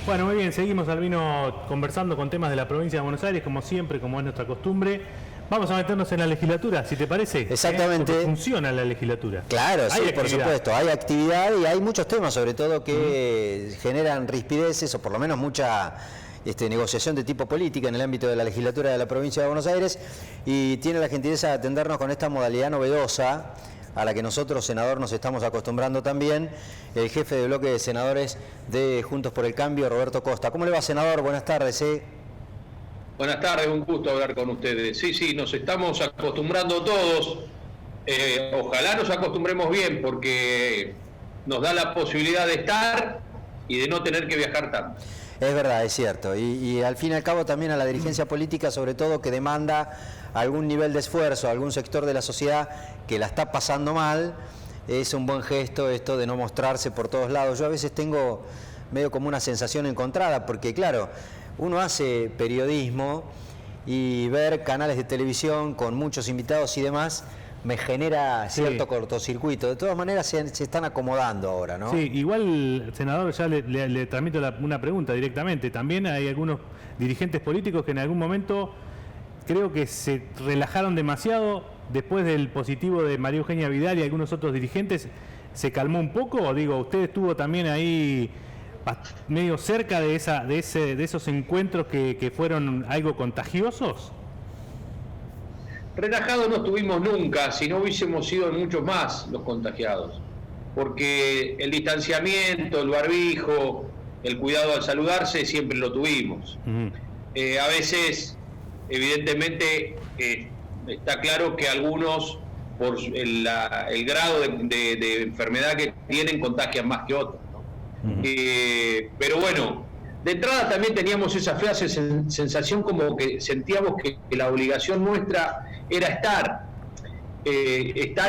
Bueno, muy bien, seguimos, Albino, conversando con temas de la provincia de Buenos Aires, como siempre, como es nuestra costumbre. Vamos a meternos en la legislatura, si te parece. Exactamente. Porque funciona la legislatura. Claro, sí, por supuesto. Hay actividad y hay muchos temas, sobre todo, que generan rispideces, o por lo menos mucha negociación de tipo política en el ámbito de la legislatura de la provincia de Buenos Aires. Y tiene la gentileza de atendernos con esta modalidad novedosa, a la que nosotros, senador, nos estamos acostumbrando también, el jefe de bloque de senadores de Juntos por el Cambio, Roberto Costa. ¿Cómo le va, senador? Buenas tardes. Buenas tardes, un gusto hablar con ustedes. Sí, nos estamos acostumbrando todos. Ojalá nos acostumbremos bien, porque nos da la posibilidad de estar y de no tener que viajar tanto. Es verdad, es cierto. Y al fin y al cabo también a la dirigencia política, sobre todo, que demanda algún nivel de esfuerzo, algún sector de la sociedad que la está pasando mal, es un buen gesto esto de no mostrarse por todos lados. Yo a veces tengo medio como una sensación encontrada, porque claro, uno hace periodismo y ver canales de televisión con muchos invitados y demás me genera cierto cortocircuito. De todas maneras se están acomodando ahora, ¿no? Sí, igual, senador, ya le transmito una pregunta directamente. También hay algunos dirigentes políticos que en algún momento creo que se relajaron demasiado después del positivo de María Eugenia Vidal y algunos otros dirigentes. ¿Se calmó un poco? Digo, ¿usted estuvo también ahí medio cerca de esos encuentros que fueron algo contagiosos? Relajados no estuvimos nunca, si no hubiésemos sido muchos más los contagiados, porque el distanciamiento, el barbijo, el cuidado al saludarse siempre lo tuvimos. A veces, evidentemente, está claro que algunos, por el grado de enfermedad que tienen, contagian más que otros, ¿no? Pero bueno, de entrada también teníamos esa fea sensación, como que sentíamos que la obligación nuestra era estar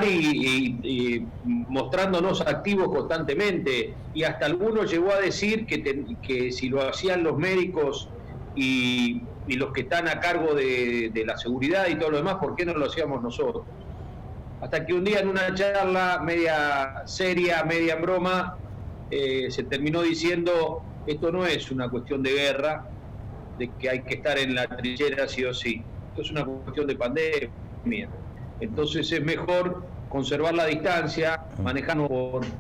y mostrándonos activos constantemente, y hasta algunos llegó a decir que si lo hacían los médicos y los que están a cargo de la seguridad y todo lo demás, ¿por qué no lo hacíamos nosotros? Hasta que un día, en una charla media seria, media en broma, se terminó diciendo: esto no es una cuestión de guerra, de que hay que estar en la trinchera sí o sí, esto es una cuestión de pandemia. Entonces es mejor conservar la distancia, manejarnos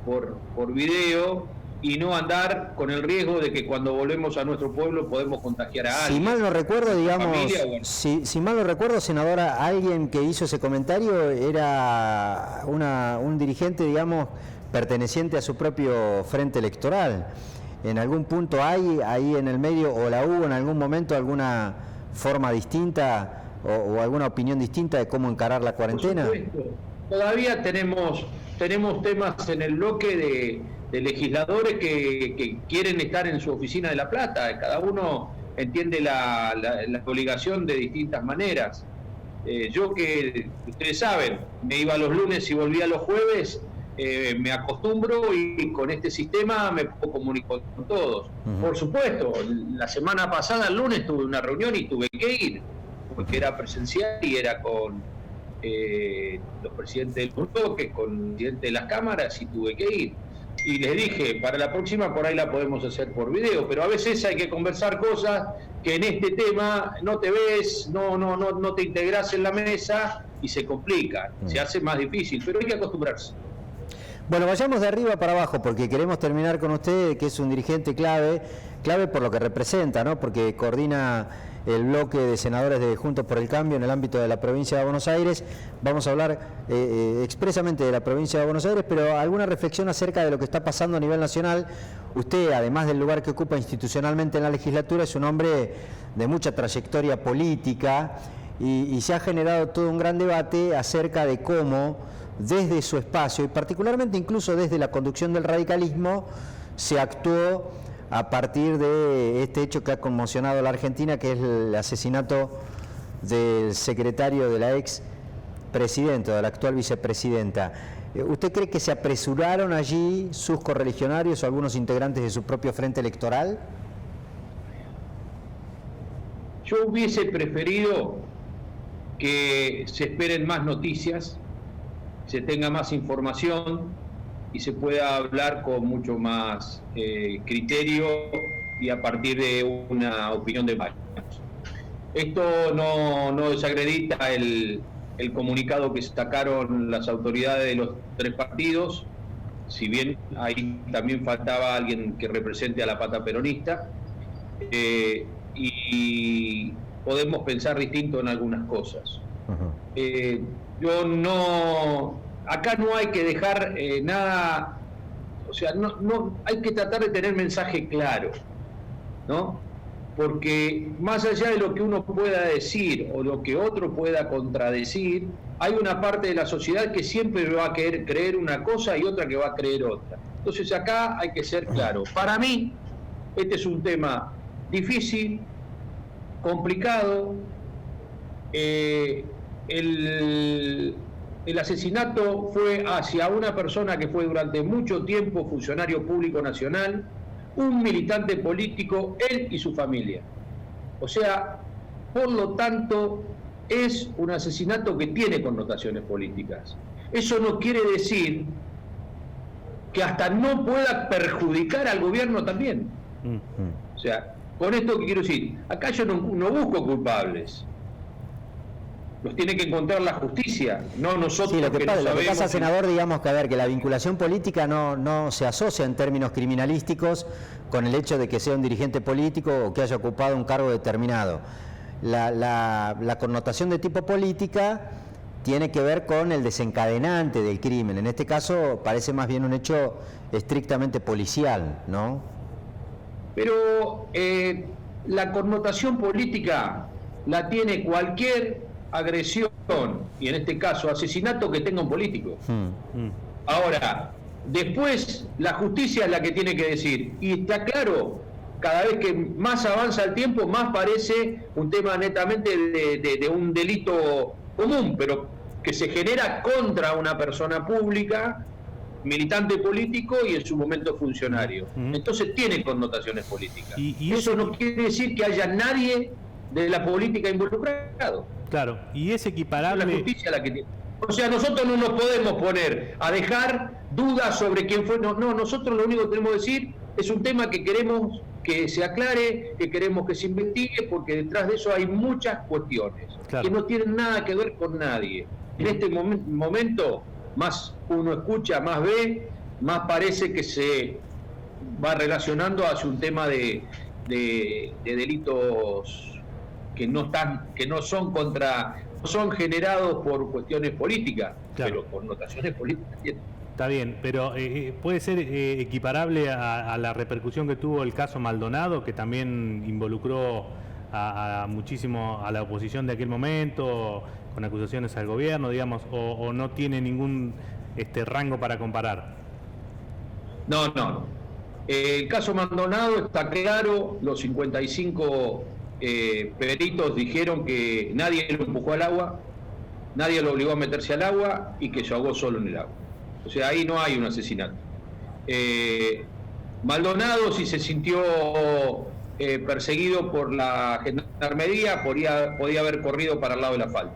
por video y no andar con el riesgo de que cuando volvemos a nuestro pueblo podemos contagiar a alguien. Si mal no recuerdo, digamos, familia, bueno. si mal no recuerdo, senadora, alguien que hizo ese comentario era un dirigente, digamos, perteneciente a su propio frente electoral. ¿En algún punto hay ahí en el medio, o la hubo en algún momento, alguna forma distinta o alguna opinión distinta de cómo encarar la cuarentena? Por supuesto. Todavía tenemos temas en el bloque de legisladores que quieren estar en su oficina de La Plata. Cada uno entiende la obligación de distintas maneras. Yo, que ustedes saben, me iba los lunes y volvía los jueves, me acostumbro, y con este sistema me puedo comunicar con todos. Por supuesto, la semana pasada, el lunes, tuve una reunión y tuve que ir, porque era presencial y era con los presidentes del bloque, con el presidente de las cámaras, y tuve que ir. Y les dije, para la próxima por ahí la podemos hacer por video, pero a veces hay que conversar cosas que en este tema no te ves, no te integrás en la mesa y se complica, se hace más difícil, pero hay que acostumbrarse. Bueno, vayamos de arriba para abajo, porque queremos terminar con usted, que es un dirigente clave por lo que representa, ¿no? Porque coordina el bloque de senadores de Juntos por el Cambio en el ámbito de la provincia de Buenos Aires. Vamos a hablar expresamente de la provincia de Buenos Aires, pero alguna reflexión acerca de lo que está pasando a nivel nacional. Usted, además del lugar que ocupa institucionalmente en la legislatura, es un hombre de mucha trayectoria política, y se ha generado todo un gran debate acerca de cómo, desde su espacio, y particularmente incluso desde la conducción del radicalismo, se actuó a partir de este hecho que ha conmocionado a la Argentina, que es el asesinato del secretario de la ex presidenta, de la actual vicepresidenta. ¿Usted cree que se apresuraron allí sus correligionarios o algunos integrantes de su propio frente electoral? Yo hubiese preferido que se esperen más noticias, se tenga más información y se pueda hablar con mucho más criterio y a partir de una opinión de varios. Esto no desacredita el comunicado que sacaron las autoridades de los 3 partidos, si bien ahí también faltaba alguien que represente a la pata peronista, y podemos pensar distinto en algunas cosas. Acá no hay que dejar nada, o sea, no hay que tratar de tener mensaje claro, ¿no? Porque más allá de lo que uno pueda decir o lo que otro pueda contradecir, hay una parte de la sociedad que siempre va a querer creer una cosa y otra que va a creer otra. Entonces acá hay que ser claro. Para mí, este es un tema difícil, complicado. El asesinato fue hacia una persona que fue durante mucho tiempo funcionario público nacional, un militante político, él y su familia. O sea, por lo tanto, es un asesinato que tiene connotaciones políticas. Eso no quiere decir que hasta no pueda perjudicar al gobierno también. O sea, con esto que quiero decir, acá yo no busco culpables. Los tiene que encontrar la justicia, no nosotros. Sí, lo que pasa, senador, digamos que a ver, que la vinculación política no se asocia en términos criminalísticos con el hecho de que sea un dirigente político o que haya ocupado un cargo determinado. La connotación de tipo política tiene que ver con el desencadenante del crimen. En este caso parece más bien un hecho estrictamente policial, ¿no? Pero la connotación política la tiene cualquier agresión, y en este caso asesinato, que tenga un político. Ahora, después la justicia es la que tiene que decir, y está claro, cada vez que más avanza el tiempo, más parece un tema netamente de un delito común, pero que se genera contra una persona pública, militante político y en su momento funcionario. Entonces tiene connotaciones políticas. Y eso no quiere decir que haya nadie de la política involucrado. Claro, y es equiparable. La justicia la que tiene. O sea, nosotros no nos podemos poner a dejar dudas sobre quién fue. No, nosotros lo único que tenemos que decir es un tema que queremos que se aclare, que queremos que se investigue, porque detrás de eso hay muchas cuestiones que no tienen nada que ver con nadie. En este momento, más uno escucha, más ve, más parece que se va relacionando hacia un tema de delitos que no son generados por cuestiones políticas, pero connotaciones políticas tienen. Está bien, pero ¿puede ser equiparable a la repercusión que tuvo el caso Maldonado, que también involucró muchísimo a la oposición de aquel momento, con acusaciones al gobierno, digamos, o no tiene ningún rango para comparar? No. El caso Maldonado está claro, los 55 peritos dijeron que nadie lo empujó al agua, nadie lo obligó a meterse al agua y que se ahogó solo en el agua. O sea, ahí no hay un asesinato. Maldonado, si se sintió perseguido por la gendarmería, podía haber corrido para el lado del asfalto.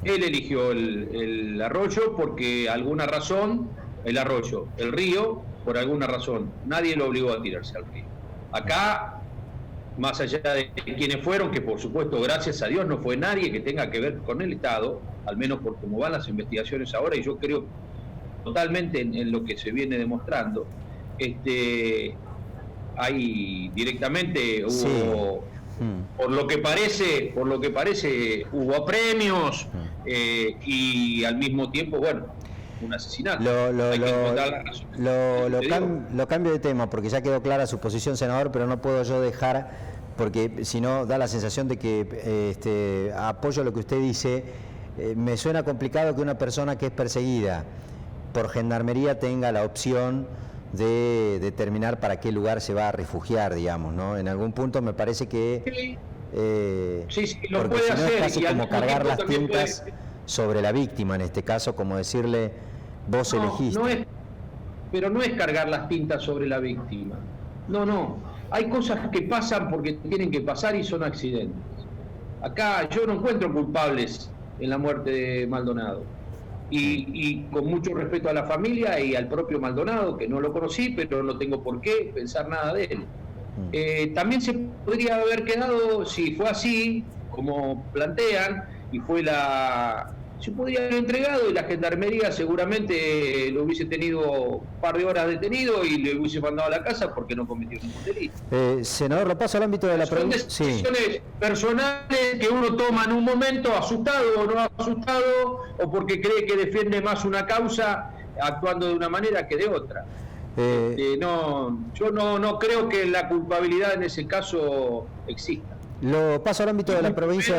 Él eligió el arroyo porque alguna razón, el río, por alguna razón, nadie lo obligó a tirarse al río. Acá, más allá de quienes fueron, que por supuesto, gracias a Dios, no fue nadie que tenga que ver con el Estado, al menos por cómo van las investigaciones ahora, y yo creo totalmente en lo que se viene demostrando. Ahí directamente hubo, por lo que parece, hubo premios y al mismo tiempo, bueno, un asesinato. Lo cambio de tema porque ya quedó clara su posición, senador, pero no puedo yo dejar, porque si no da la sensación de que apoyo lo que usted dice. Me suena complicado que una persona que es perseguida por gendarmería tenga la opción de determinar para qué lugar se va a refugiar, digamos, ¿no? En algún punto me parece que sí, lo porque puede si no hacer, es casi como cargar las tintas sobre la víctima, en este caso, como decirle, vos elegiste. Pero no es cargar las tintas sobre la víctima. No. Hay cosas que pasan porque tienen que pasar y son accidentes. Acá yo no encuentro culpables en la muerte de Maldonado. y con mucho respeto a la familia y al propio Maldonado, que no lo conocí, pero no tengo por qué pensar nada de él. También se podría haber quedado, si fue así, como plantean, y se podría haber entregado y la gendarmería seguramente lo hubiese tenido un par de horas detenido y le hubiese mandado a la casa porque no cometió ningún delito. Senador, lo paso al ámbito de la provincia. Son decisiones personales que uno toma en un momento, asustado o no asustado, o porque cree que defiende más una causa actuando de una manera que de otra. Yo no creo que la culpabilidad en ese caso exista. Lo paso al ámbito de la provincia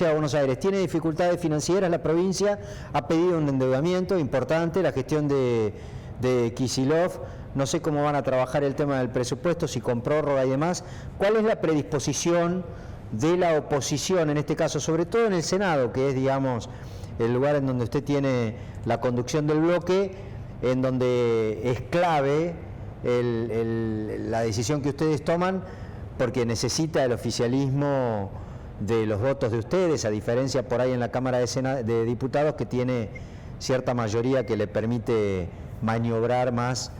de Buenos Aires. ¿Tiene dificultades financieras la provincia? Ha pedido un endeudamiento importante, la gestión de Kicillof. No sé cómo van a trabajar el tema del presupuesto, si con prórroga y demás. ¿Cuál es la predisposición de la oposición en este caso, sobre todo en el Senado, que es, digamos, el lugar en donde usted tiene la conducción del bloque, en donde es clave la decisión que ustedes toman, porque necesita el oficialismo de los votos de ustedes, a diferencia por ahí en la Cámara de Diputados, que tiene cierta mayoría que le permite maniobrar más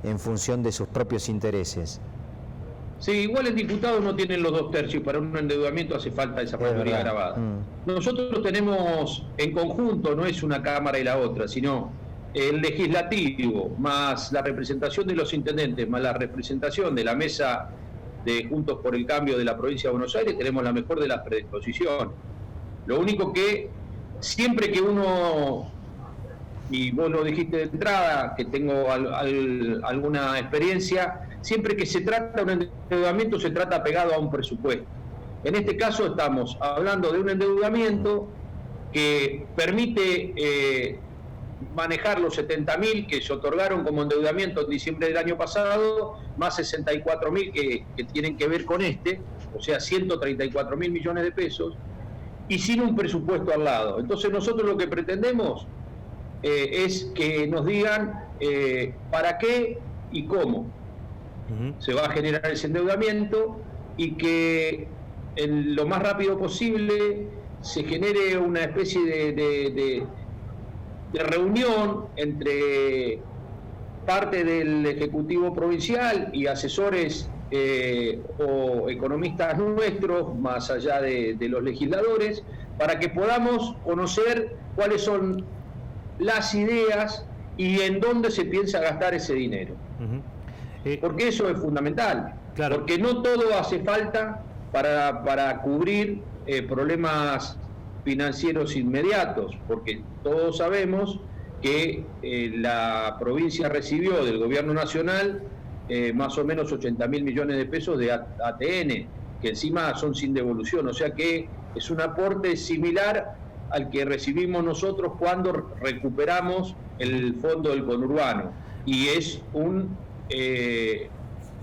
en función de sus propios intereses? Sí, igual en diputados no tienen los 2/3, para un endeudamiento hace falta esa mayoría grabada. Nosotros tenemos en conjunto, no es una Cámara y la otra, sino el legislativo, más la representación de los intendentes, más la representación de la mesa de Juntos por el Cambio de la provincia de Buenos Aires, tenemos la mejor de las predisposiciones. Lo único que siempre que uno, y vos lo dijiste de entrada, que tengo alguna experiencia, siempre que se trata de un endeudamiento se trata pegado a un presupuesto. En este caso estamos hablando de un endeudamiento que permite manejar los 70.000 que se otorgaron como endeudamiento en diciembre del año pasado, más 64.000 que tienen que ver con o sea, 134.000 millones de pesos, y sin un presupuesto al lado. Entonces nosotros lo que pretendemos es que nos digan para qué y cómo se va a generar ese endeudamiento, y que en lo más rápido posible se genere una especie de reunión entre parte del Ejecutivo Provincial y asesores o economistas nuestros, más allá de los legisladores, para que podamos conocer cuáles son las ideas y en dónde se piensa gastar ese dinero. Porque eso es fundamental, claro. Porque no todo hace falta para cubrir problemas financieros inmediatos, porque todos sabemos que la provincia recibió del gobierno nacional más o menos 80.000 millones de pesos de ATN, que encima son sin devolución, o sea que es un aporte similar al que recibimos nosotros cuando recuperamos el fondo del conurbano, y es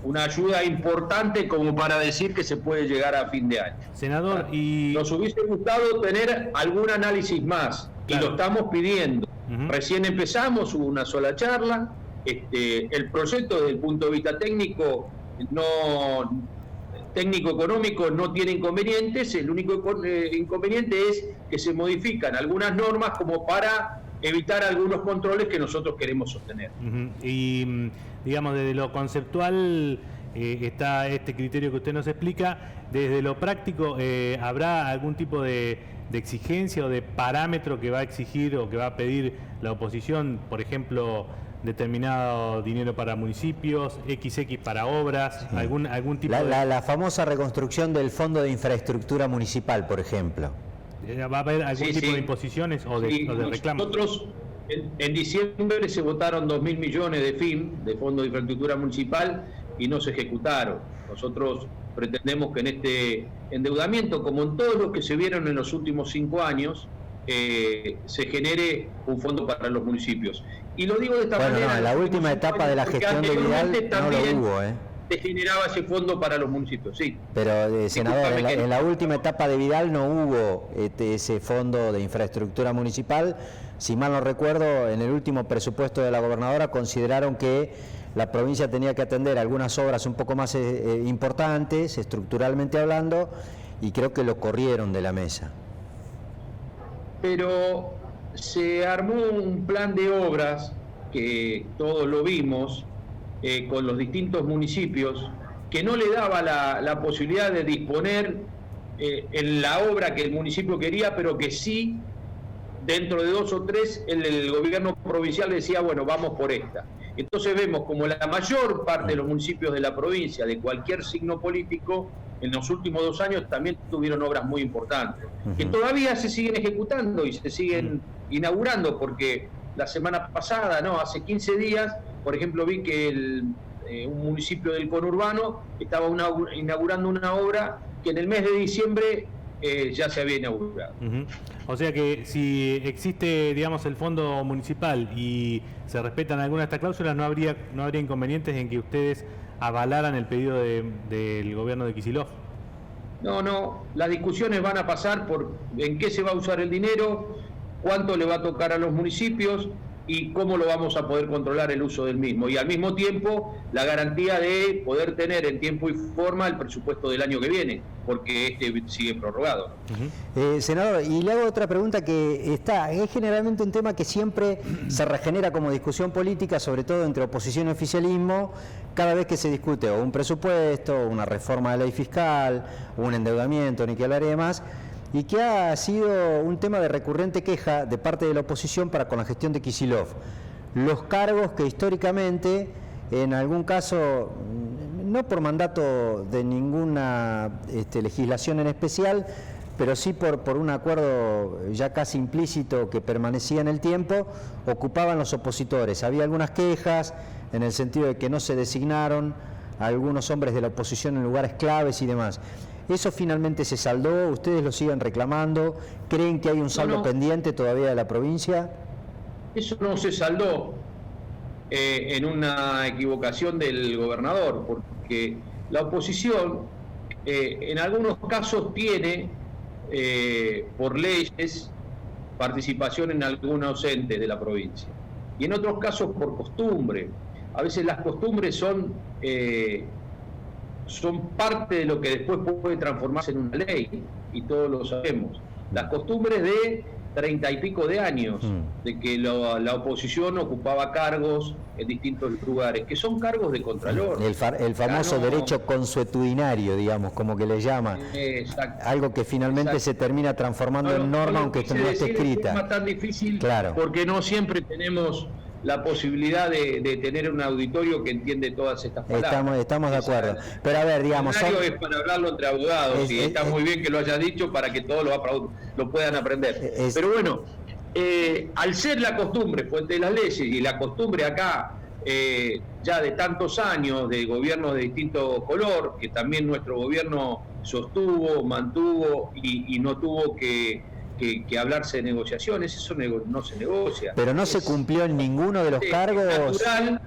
una ayuda importante como para decir que se puede llegar a fin de año. Senador, y nos hubiese gustado tener algún análisis más, claro, y lo estamos pidiendo. Recién empezamos, hubo una sola charla. El proyecto desde el punto de vista técnico económico no tiene inconvenientes. El único inconveniente es que se modifican algunas normas como para evitar algunos controles que nosotros queremos sostener. Y digamos, desde lo conceptual está este criterio que usted nos explica. Desde lo práctico, ¿habrá algún tipo de exigencia o de parámetro que va a exigir o que va a pedir la oposición? Por ejemplo, determinado dinero para municipios, XX para obras, sí, algún tipo la famosa reconstrucción del Fondo de Infraestructura Municipal, por ejemplo. ¿Va a haber algún tipo de imposiciones o de reclamos? Nosotros en diciembre se votaron 2.000 millones de FIM, de Fondo de Infraestructura Municipal, y no se ejecutaron. Nosotros pretendemos que en este endeudamiento, como en todos los que se vieron en los últimos 5 años, se genere un fondo para los municipios. Y lo digo de esta manera. No, en la última etapa de la gestión de Vidal no lo hubo, se generaba ese fondo para los municipios, sí. Pero, senador, en la última etapa de Vidal no hubo ese fondo de infraestructura municipal. Si mal no recuerdo, en el último presupuesto de la gobernadora consideraron que la provincia tenía que atender algunas obras un poco más importantes, estructuralmente hablando, y creo que lo corrieron de la mesa. Pero se armó un plan de obras que todos lo vimos con los distintos municipios, que no le daba la posibilidad de disponer en la obra que el municipio quería, pero que sí, dentro de 2 o 3, el gobierno provincial decía, bueno, vamos por esta. Entonces vemos como la mayor parte de los municipios de la provincia, de cualquier signo político, en los últimos 2 años también tuvieron obras muy importantes, que todavía se siguen ejecutando y se siguen inaugurando, porque la semana pasada, no, hace 15 días, por ejemplo, vi que un municipio del conurbano estaba inaugurando una obra que en el mes de diciembre ya se había inaugurado. O sea que si existe, digamos, el fondo municipal y se respetan algunas de estas cláusulas, no habría inconvenientes en que ustedes avalaran el pedido del gobierno de Kicillof. No, las discusiones van a pasar por en qué se va a usar el dinero, cuánto le va a tocar a los municipios y cómo lo vamos a poder controlar el uso del mismo. Y al mismo tiempo, la garantía de poder tener en tiempo y forma el presupuesto del año que viene, porque este sigue prorrogado. Senador, y le hago otra pregunta que es generalmente un tema que siempre se regenera como discusión política, sobre todo entre oposición y oficialismo, cada vez que se discute o un presupuesto, una reforma de ley fiscal, un endeudamiento, ni que hablar y demás, y que ha sido un tema de recurrente queja de parte de la oposición para con la gestión de Kicillof. Los cargos que históricamente, en algún caso, no por mandato de ninguna legislación en especial, pero sí por un acuerdo ya casi implícito que permanecía en el tiempo, ocupaban los opositores. Había algunas quejas en el sentido de que no se designaron a algunos hombres de la oposición en lugares claves y demás. ¿Eso finalmente se saldó? ¿Ustedes lo siguen reclamando? ¿Creen que hay un saldo pendiente todavía de la provincia? Eso no se saldó en una equivocación del gobernador, porque la oposición en algunos casos tiene, por leyes, participación en algunos entes de la provincia, y en otros casos por costumbre. A veces las costumbres son parte de lo que después puede transformarse en una ley, y todos lo sabemos. Las costumbres de 30 y pico de años, de que la oposición ocupaba cargos en distintos lugares, que son cargos de contralor. El famoso derecho consuetudinario, digamos, como que le llama. Algo que finalmente se termina transformando en norma, aunque no esté escrita. Es tan difícil, claro, porque no siempre tenemos la posibilidad de tener un auditorio que entiende todas estas palabras. Estamos de acuerdo. Pero a ver, digamos... Es para hablarlo entre abogados, y está muy bien que lo hayas dicho para que todos lo puedan aprender. Pero bueno, al ser la costumbre fuente de las leyes, y la costumbre acá ya de tantos años de gobiernos de distinto color, que también nuestro gobierno sostuvo, mantuvo y no tuvo que hablarse de negociaciones, eso no se negocia. Pero no se cumplió en ninguno de los cargos.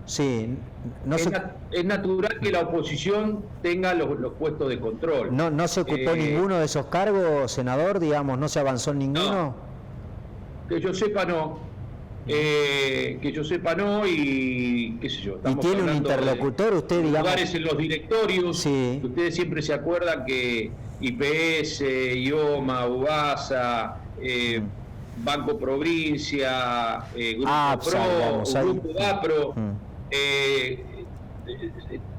Es natural que la oposición tenga los puestos de control. ¿No se ocupó ninguno de esos cargos, senador? Digamos, ¿no se avanzó en ninguno? No. Que yo sepa, no. Y qué sé yo. ¿Y tiene un interlocutor usted, digamos? Lugares en los directorios. Sí. Ustedes siempre se acuerdan que IPS, IOMA, UBASA, Banco Provincia, Grupo APRO,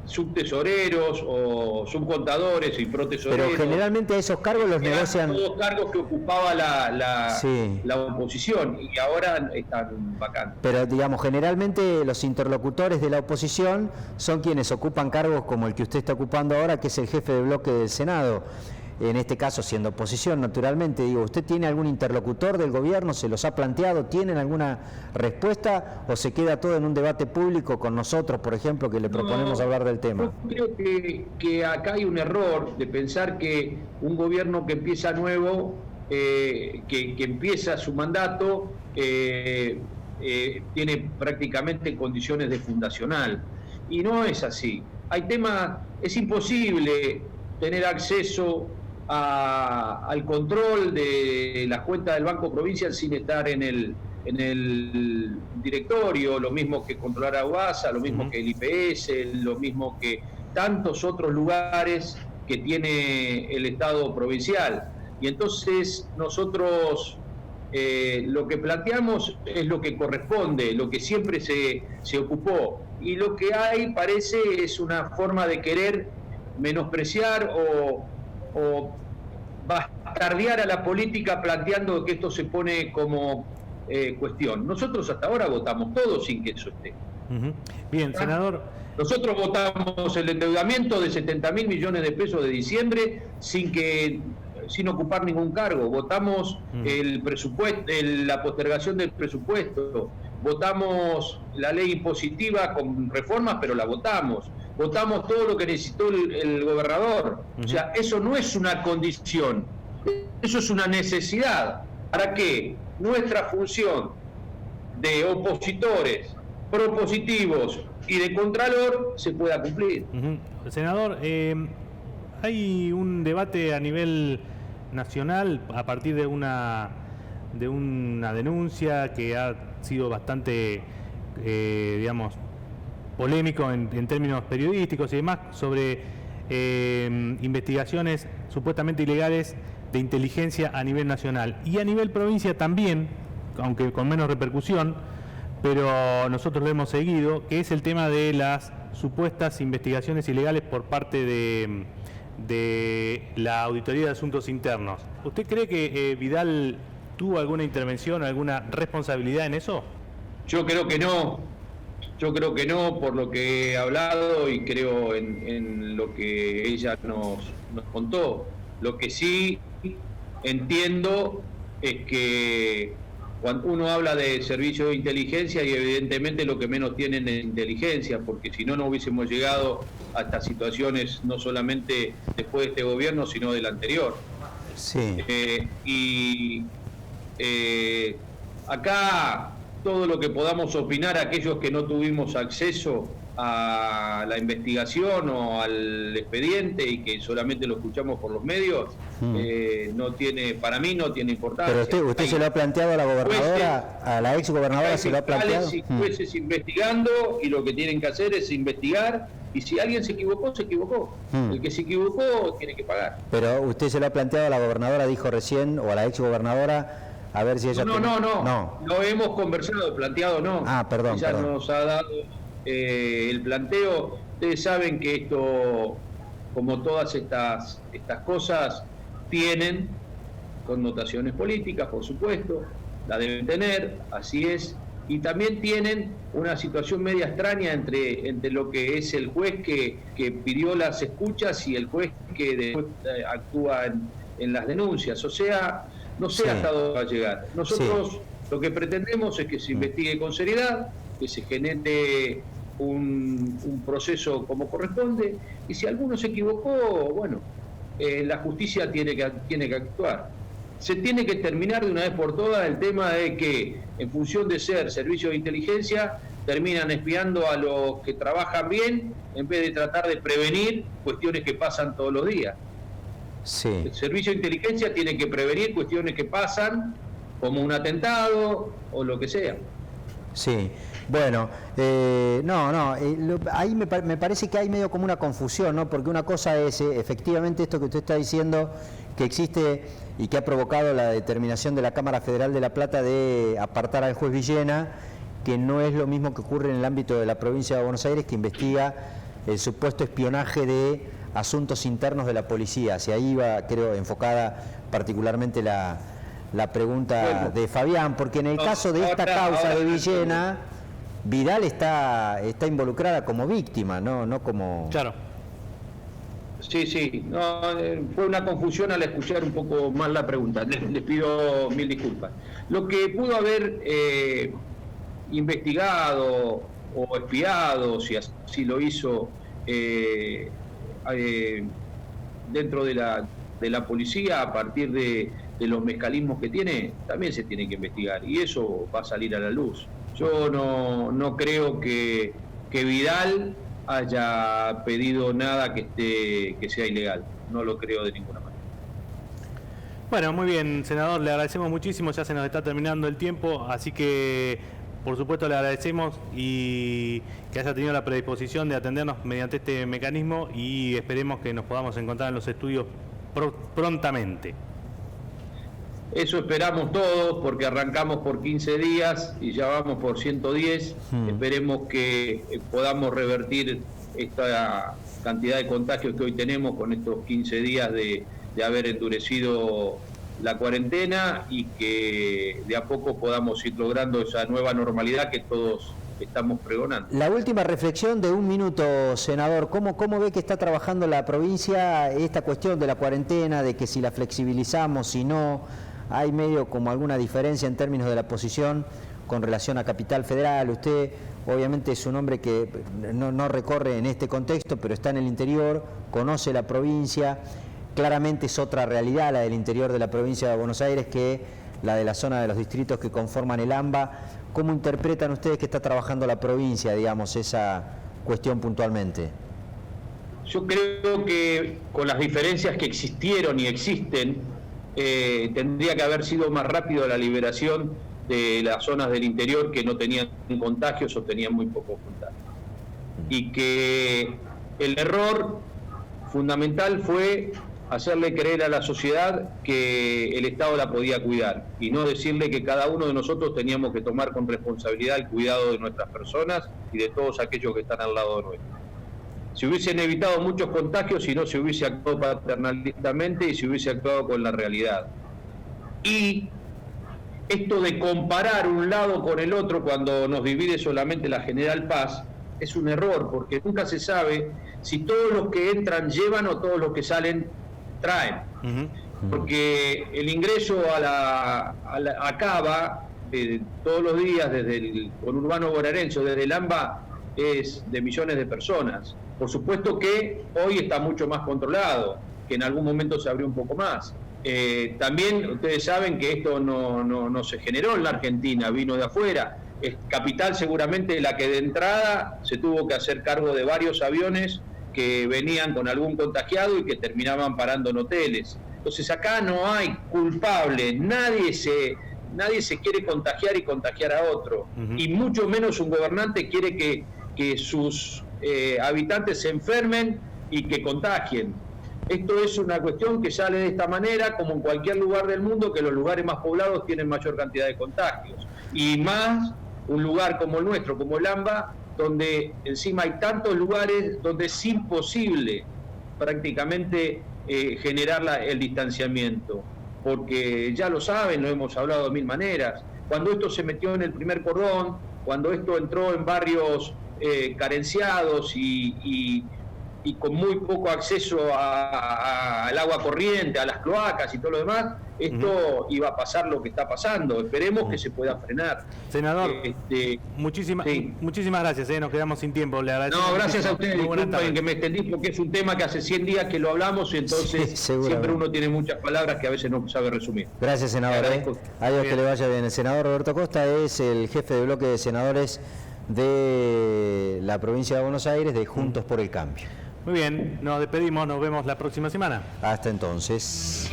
subtesoreros o subcontadores y protesoreros. Pero generalmente esos cargos los negocian... Todos cargos que ocupaba la oposición, y ahora están vacantes. Pero digamos, generalmente los interlocutores de la oposición son quienes ocupan cargos como el que usted está ocupando ahora, que es el jefe de bloque del Senado. En este caso, siendo oposición, naturalmente, digo, ¿usted tiene algún interlocutor del gobierno? ¿Se los ha planteado? ¿Tienen alguna respuesta? ¿O se queda todo en un debate público con nosotros, por ejemplo, que le proponemos hablar del tema? Yo creo que acá hay un error de pensar que un gobierno que empieza nuevo, que empieza su mandato, tiene prácticamente condiciones de fundacional. Y no es así. Es imposible tener acceso al control de las cuentas del Banco Provincial sin estar en el directorio, lo mismo que controlar a UBASA, lo mismo que el IPS, lo mismo que tantos otros lugares que tiene el Estado provincial. Y entonces nosotros lo que planteamos es lo que corresponde, lo que siempre se ocupó, y lo que hay parece es una forma de querer menospreciar o bastardear a la política planteando que esto se pone como cuestión. Nosotros hasta ahora votamos todos sin que eso esté. Bien, senador. Nosotros votamos el endeudamiento de 70.000 millones de pesos de diciembre sin ocupar ningún cargo. Votamos el presupuesto, la postergación del presupuesto. Votamos la ley impositiva con reformas, pero la votamos. Votamos todo lo que necesitó el gobernador. O sea, eso no es una condición, eso es una necesidad para que nuestra función de opositores, propositivos y de contralor se pueda cumplir. Senador, hay un debate a nivel nacional a partir de una denuncia que ha sido bastante, digamos, polémico en términos periodísticos y demás, sobre investigaciones supuestamente ilegales de inteligencia a nivel nacional y a nivel provincia también, aunque con menos repercusión, pero nosotros lo hemos seguido, que es el tema de las supuestas investigaciones ilegales por parte de la Auditoría de Asuntos Internos. ¿Usted cree que Vidal tuvo alguna intervención o alguna responsabilidad en eso? Yo creo que no. Yo creo que no, por lo que he hablado y creo en lo que ella nos contó. Lo que sí entiendo es que cuando uno habla de servicio de inteligencia, y evidentemente lo que menos tienen es inteligencia, porque si no, no hubiésemos llegado a estas situaciones, no solamente después de este gobierno, sino del anterior. Sí. Acá todo lo que podamos opinar, aquellos que no tuvimos acceso a la investigación o al expediente y que solamente lo escuchamos por los medios, no tiene, para mí no tiene importancia. Pero usted se lo ha planteado a la gobernadora, a la ex gobernadora se lo ha planteado. Y jueces investigando, y lo que tienen que hacer es investigar, y si alguien se equivocó, se equivocó. El que se equivocó tiene que pagar. Pero usted se lo ha planteado a la gobernadora, dijo recién, o a la ex gobernadora, a ver si ella... No, lo hemos conversado, planteado no. Perdón. Ella nos ha dado el planteo. Ustedes saben que esto, como todas estas cosas, tienen connotaciones políticas, por supuesto, la deben tener, así es, y también tienen una situación media extraña entre lo que es el juez que pidió las escuchas y el juez que después actúa en las denuncias. O sea, no sé hasta dónde va a llegar. Nosotros lo que pretendemos es que se investigue con seriedad, que se genere un proceso como corresponde, y si alguno se equivocó, bueno, la justicia tiene que actuar. Se tiene que terminar de una vez por todas el tema de que, en función de ser servicio de inteligencia, terminan espiando a los que trabajan bien en vez de tratar de prevenir cuestiones que pasan todos los días. El servicio de inteligencia tiene que prevenir cuestiones que pasan, como un atentado o lo que sea. Sí, bueno, ahí me parece que hay medio como una confusión, ¿no? Porque una cosa es efectivamente esto que usted está diciendo, que existe y que ha provocado la determinación de la Cámara Federal de La Plata de apartar al juez Villena, que no es lo mismo que ocurre en el ámbito de la provincia de Buenos Aires, que investiga el supuesto espionaje de asuntos internos de la policía. Hacia ahí va, creo, enfocada particularmente la pregunta de Fabián, porque en el caso de esta causa de Villena, Vidal está involucrada como víctima, no como... Claro. Sí, no, fue una confusión al escuchar un poco mal la pregunta, les pido mil disculpas. Lo que pudo haber investigado o espiado, si así lo hizo, dentro de la policía, a partir de los mecanismos que tiene, también se tiene que investigar, y eso va a salir a la luz. Yo no creo que Vidal haya pedido nada que sea ilegal, no lo creo de ninguna manera. Bueno, muy bien, senador, le agradecemos muchísimo, ya se nos está terminando el tiempo, así que por supuesto le agradecemos y que haya tenido la predisposición de atendernos mediante este mecanismo, y esperemos que nos podamos encontrar en los estudios prontamente. Eso esperamos todos, porque arrancamos por 15 días y ya vamos por 110. Esperemos que podamos revertir esta cantidad de contagios que hoy tenemos con estos 15 días de haber endurecido la cuarentena, y que de a poco podamos ir logrando esa nueva normalidad que todos estamos pregonando. La última reflexión de un minuto, senador. ¿Cómo ve que está trabajando la provincia esta cuestión de la cuarentena, de que si la flexibilizamos, si no? Hay medio como alguna diferencia en términos de la posición con relación a Capital Federal. Usted obviamente es un hombre que no recorre en este contexto, pero está en el interior, conoce la provincia. Claramente es otra realidad la del interior de la provincia de Buenos Aires que la de la zona de los distritos que conforman el AMBA. ¿Cómo interpretan ustedes que está trabajando la provincia, digamos, esa cuestión puntualmente? Yo creo que con las diferencias que existieron y existen, tendría que haber sido más rápido la liberación de las zonas del interior que no tenían contagios o tenían muy pocos contagios. Y que el error fundamental fue hacerle creer a la sociedad que el Estado la podía cuidar y no decirle que cada uno de nosotros teníamos que tomar con responsabilidad el cuidado de nuestras personas y de todos aquellos que están al lado nuestro. Se hubiesen evitado muchos contagios si no se hubiese actuado paternalistamente y se hubiese actuado con la realidad. Y esto de comparar un lado con el otro cuando nos divide solamente la General Paz es un error, porque nunca se sabe si todos los que entran llevan o todos los que salen traen. Porque el ingreso a Cava todos los días desde el conurbano bonaerense, desde el AMBA, es de millones de personas. Por supuesto que hoy está mucho más controlado, que en algún momento se abrió un poco más. También ustedes saben que esto no se generó en la Argentina, vino de afuera. Es Capital seguramente la que de entrada se tuvo que hacer cargo de varios aviones que venían con algún contagiado y que terminaban parando en hoteles. Entonces acá no hay culpable, nadie se quiere contagiar y contagiar a otro, y mucho menos un gobernante quiere que sus habitantes se enfermen y que contagien. Esto es una cuestión que sale de esta manera, como en cualquier lugar del mundo, que los lugares más poblados tienen mayor cantidad de contagios. Y más un lugar como el nuestro, como el AMBA, donde encima hay tantos lugares donde es imposible prácticamente generar el distanciamiento. Porque ya lo saben, lo hemos hablado de mil maneras. Cuando esto se metió en el primer cordón, cuando esto entró en barrios carenciados y con muy poco acceso al agua corriente, a las cloacas y todo lo demás, iba a pasar lo que está pasando. Esperemos que se pueda frenar. Senador, muchísimas gracias, nos quedamos sin tiempo. Le agradezco. No, gracias a ustedes, disculpen que me extendí, porque es un tema que hace 100 días que lo hablamos, y entonces siempre uno tiene muchas palabras que a veces no sabe resumir. Gracias, senador. Adiós, que le vaya bien. El senador Roberto Costa es el jefe de bloque de senadores de la provincia de Buenos Aires, de Juntos por el Cambio. Muy bien, nos despedimos, nos vemos la próxima semana. Hasta entonces.